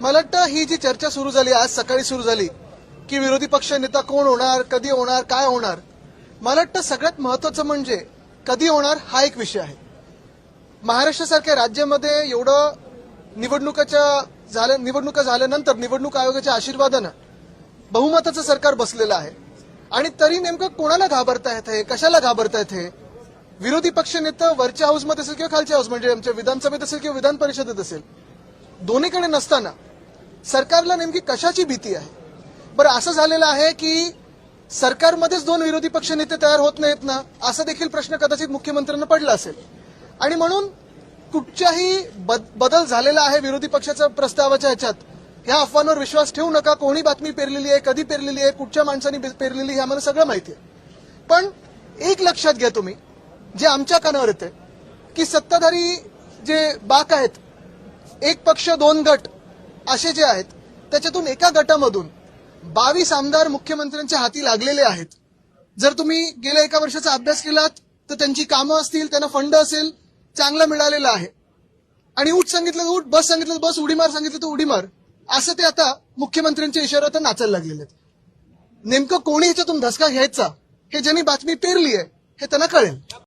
मला वाटतं ही जी चर्चा सुरू झाली आज सकाळी सुरू झाली की विरोधी पक्ष नेता कोण होणार, कधी होणार, काय होणार, मला वाटतं सगळ्यात महत्वाचं म्हणजे कधी होणार हा एक विषय आहे. महाराष्ट्रासारख्या राज्यामध्ये एवढं निवडणुका झाल्यानंतर निवडणूक आयोगाच्या आशीर्वादानं बहुमताचं सरकार बसलेलं आहे आणि तरी नेमकं कोणाला घाबरतायत हे, कशाला घाबरतायत हे? विरोधी पक्ष नेता वरच्या हाऊसमध्ये असेल किंवा खालच्या हाऊस म्हणजे आमच्या विधानसभेत असेल किंवा विधान परिषदेत असेल, दोन्हीकडे नसताना सरकारला नेमकी कशाची भीती आहे? बरं, असं झालेलं आहे की सरकारमध्येच दोन विरोधी पक्ष नेते तयार होत नाहीत ना, असा देखील प्रश्न कदाचित मुख्यमंत्र्यांना पडला असेल आणि म्हणून कुठच्याही बदल झालेला आहे विरोधी पक्षाच्या प्रस्तावाच्या ह्याच्यात, ह्या अफवांवर विश्वास ठेवू नका. कोणी बातमी पेरलेली आहे, कधी पेरलेली आहे, कुठच्या माणसांनी पेरलेली हे आम्हाला सगळं माहिती आहे. पण एक लक्षात घ्या तुम्ही, जे आमच्या कानावर येते की सत्ताधारी जे बाक आहेत, एक पक्ष दोन गट असे जे आहेत, त्याच्यातून एका गटामधून 22 आमदार मुख्यमंत्र्यांच्या हाती लागलेले आहेत. जर तुम्ही गेल्या एका वर्षाचा अभ्यास केलात तर त्यांची कामं असतील, त्यांना फंड असेल, चांगला मिळालेला आहे. आणि उठ सांगितलं तर उठ, बस सांगितलं तर बस, उडी मार सांगितलं तर उडी मार, असं ते आता मुख्यमंत्र्यांच्या इशाऱ्यावर नाचायला लागलेले आहेत. नेमकं कोणी ह्याच्यातून धसका घ्यायचा हे ज्यांनी बातमी पेरली आहे हे त्यांना कळेल.